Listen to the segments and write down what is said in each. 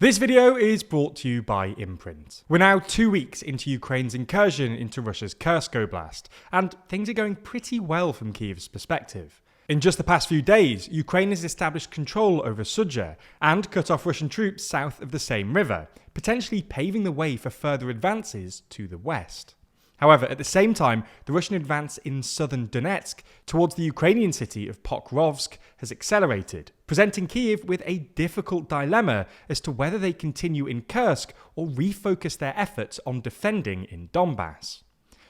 This video is brought to you by Imprint. We're now 2 weeks into Ukraine's incursion into Russia's Kursk Oblast, and things are going pretty well from Kyiv's perspective. In just the past few days, Ukraine has established control over Sudzha and cut off Russian troops south of the same river, potentially paving the way for further advances to the west. However, at the same time, the Russian advance in southern Donetsk towards the Ukrainian city of Pokrovsk has accelerated, presenting Kyiv with a difficult dilemma as to whether they continue in Kursk or refocus their efforts on defending in Donbass.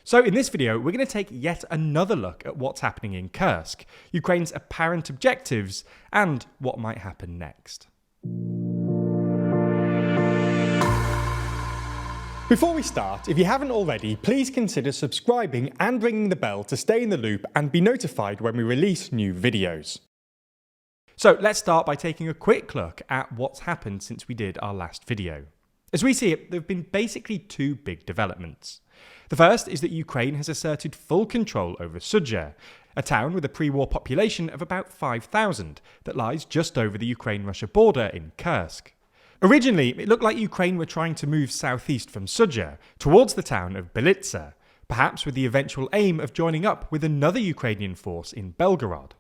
So in this video, we're going to take yet another look at what's happening in Kursk, Ukraine's apparent objectives, and what might happen next. Before we start, if you haven't already, please consider subscribing and ringing the bell to stay in the loop and be notified when we release new videos. So let's start by taking a quick look at what's happened since we did our last video. As we see it, there have been basically two big developments. The first is that Ukraine has asserted full control over Sudzha, a town with a pre-war population of about 5,000 that lies just over the Ukraine-Russia border in Kursk. Originally, it looked like Ukraine were trying to move southeast from Sudzha towards the town of Belitsa, perhaps with the eventual aim of joining up with another Ukrainian force in Belgorod.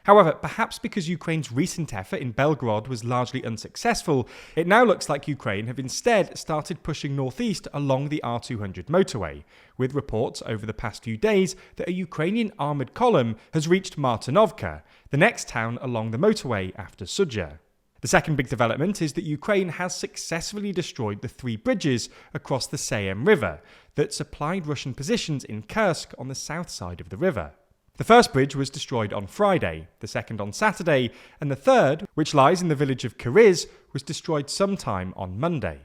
However, perhaps because Ukraine's recent effort in Belgorod was largely unsuccessful, it now looks like Ukraine have instead started pushing northeast along the R200 motorway, with reports over the past few days that a Ukrainian armoured column has reached Martinovka, the next town along the motorway after Sudzha. The second big development is that Ukraine has successfully destroyed the 3 bridges across the Seyem River that supplied Russian positions in Kursk on the south side of the river. The first bridge was destroyed on Friday, the second on Saturday, and the third, which lies in the village of Kyiv, was destroyed sometime on Monday.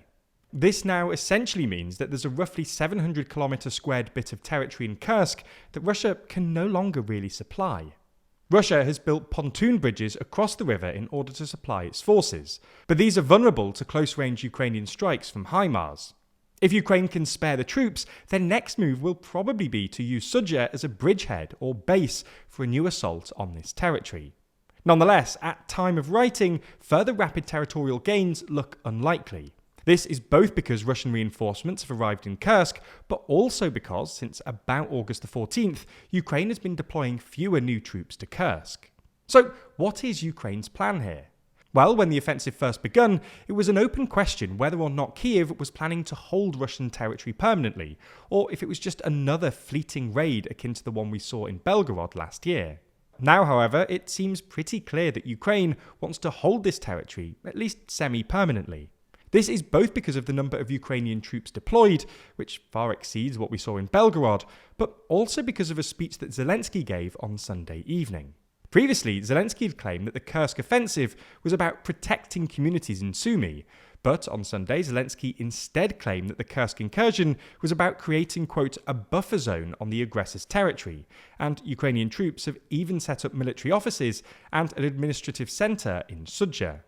This now essentially means that there's a roughly 700-kilometre squared bit of territory in Kursk that Russia can no longer really supply. Russia has built pontoon bridges across the river in order to supply its forces, but these are vulnerable to close-range Ukrainian strikes from HIMARS. If Ukraine can spare the troops, their next move will probably be to use Sudzha as a bridgehead or base for a new assault on this territory. Nonetheless, at time of writing, further rapid territorial gains look unlikely. This is both because Russian reinforcements have arrived in Kursk, but also because, since about August the 14th, Ukraine has been deploying fewer new troops to Kursk. So, what is Ukraine's plan here? Well, when the offensive first begun, it was an open question whether or not Kyiv was planning to hold Russian territory permanently, or if it was just another fleeting raid akin to the one we saw in Belgorod last year. Now, however, it seems pretty clear that Ukraine wants to hold this territory, at least semi-permanently. This is both because of the number of Ukrainian troops deployed, which far exceeds what we saw in Belgorod, but also because of a speech that Zelensky gave on Sunday evening. Previously, Zelensky had claimed that the Kursk offensive was about protecting communities in Sumy, but on Sunday, Zelensky instead claimed that the Kursk incursion was about creating, quote, a buffer zone on the aggressor's territory, and Ukrainian troops have even set up military offices and an administrative centre in Sudzha.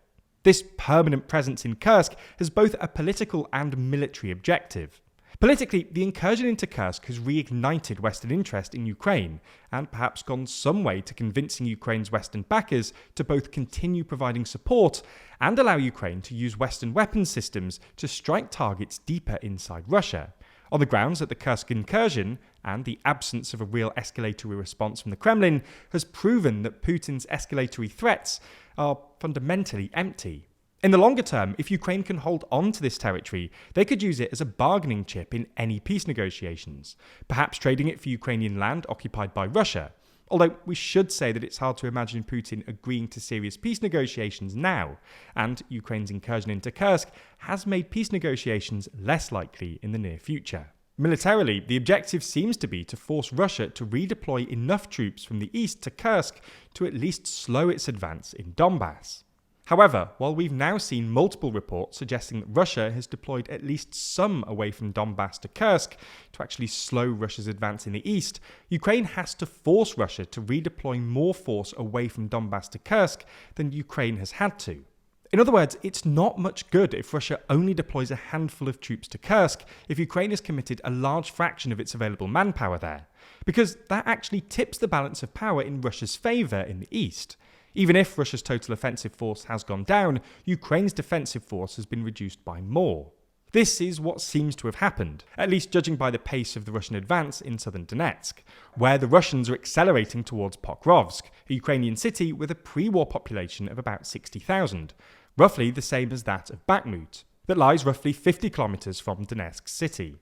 This permanent presence in Kursk has both a political and military objective. Politically, the incursion into Kursk has reignited Western interest in Ukraine, and perhaps gone some way to convincing Ukraine's Western backers to both continue providing support and allow Ukraine to use Western weapons systems to strike targets deeper inside Russia, on the grounds that the Kursk incursion, and the absence of a real escalatory response from the Kremlin, has proven that Putin's escalatory threats are fundamentally empty. In the longer term, if Ukraine can hold on to this territory, they could use it as a bargaining chip in any peace negotiations, perhaps trading it for Ukrainian land occupied by Russia. Although we should say that it's hard to imagine Putin agreeing to serious peace negotiations now, and Ukraine's incursion into Kursk has made peace negotiations less likely in the near future. Militarily, the objective seems to be to force Russia to redeploy enough troops from the east to Kursk to at least slow its advance in Donbass. However, while we've now seen multiple reports suggesting that Russia has deployed at least some away from Donbass to Kursk to actually slow Russia's advance in the east, Ukraine has to force Russia to redeploy more force away from Donbass to Kursk than Ukraine has had to. In other words, it's not much good if Russia only deploys a handful of troops to Kursk if Ukraine has committed a large fraction of its available manpower there, because that actually tips the balance of power in Russia's favour in the east. Even if Russia's total offensive force has gone down, Ukraine's defensive force has been reduced by more. This is what seems to have happened, at least judging by the pace of the Russian advance in southern Donetsk, where the Russians are accelerating towards Pokrovsk, a Ukrainian city with a pre-war population of about 60,000, roughly the same as that of Bakhmut, that lies roughly 50 kilometers from Donetsk city.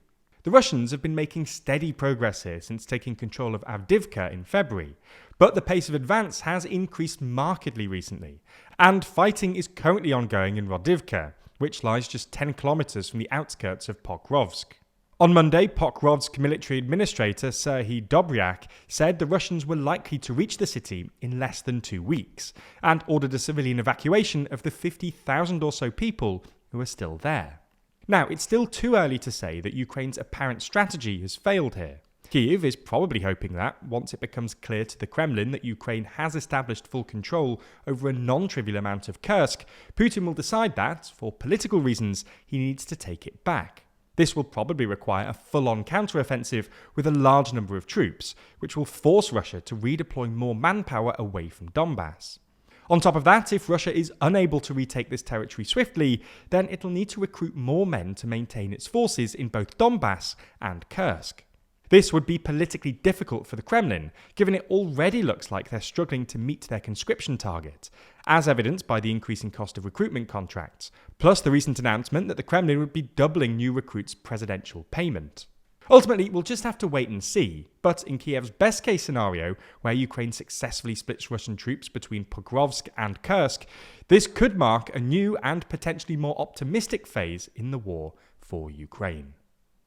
The Russians have been making steady progress here since taking control of Avdiivka in February, but the pace of advance has increased markedly recently, and fighting is currently ongoing in Rodivka, which lies just 10 kilometers from the outskirts of Pokrovsk. On Monday, Pokrovsk military administrator Serhiy Dobryak said the Russians were likely to reach the city in less than 2 weeks, and ordered a civilian evacuation of the 50,000 or so people who are still there. Now, it's still too early to say that Ukraine's apparent strategy has failed here. Kyiv is probably hoping that, once it becomes clear to the Kremlin that Ukraine has established full control over a non-trivial amount of Kursk, Putin will decide that, for political reasons, he needs to take it back. This will probably require a full-on counter-offensive with a large number of troops, which will force Russia to redeploy more manpower away from Donbass. On top of that, if Russia is unable to retake this territory swiftly, then it'll need to recruit more men to maintain its forces in both Donbass and Kursk. This would be politically difficult for the Kremlin, given it already looks like they're struggling to meet their conscription target, as evidenced by the increasing cost of recruitment contracts, plus the recent announcement that the Kremlin would be doubling new recruits' presidential payment. Ultimately, we'll just have to wait and see, but in Kyiv's best-case scenario, where Ukraine successfully splits Russian troops between Pokrovsk and Kursk, this could mark a new and potentially more optimistic phase in the war for Ukraine.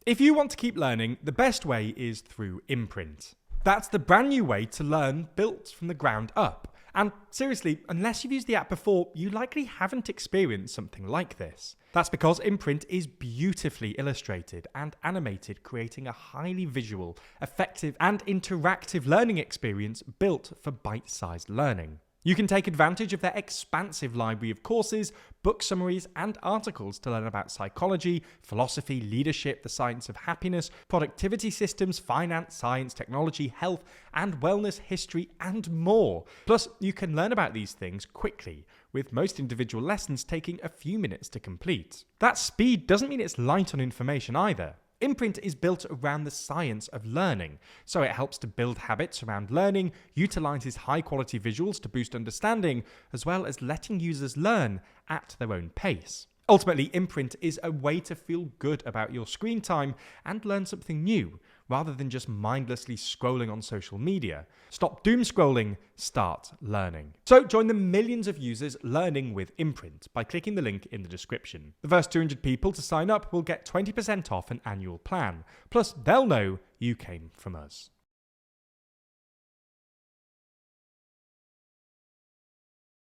If you want to keep learning, the best way is through Imprint. That's the brand new way to learn built from the ground up. And seriously, unless you've used the app before, you likely haven't experienced something like this. That's because Imprint is beautifully illustrated and animated, creating a highly visual, effective and interactive learning experience built for bite-sized learning. You can take advantage of their expansive library of courses, book summaries, and articles to learn about psychology, philosophy, leadership, the science of happiness, productivity systems, finance, science, technology, health, and wellness, history, and more. Plus, you can learn about these things quickly, with most individual lessons taking a few minutes to complete. That speed doesn't mean it's light on information either. Imprint is built around the science of learning, so it helps to build habits around learning, utilizes high-quality visuals to boost understanding, as well as letting users learn at their own pace. Ultimately, Imprint is a way to feel good about your screen time and learn something new, rather than just mindlessly scrolling on social media. Stop doom scrolling, start learning. So join the millions of users learning with Imprint by clicking the link in the description. The first 200 people to sign up will get 20% off an annual plan. Plus, they'll know you came from us.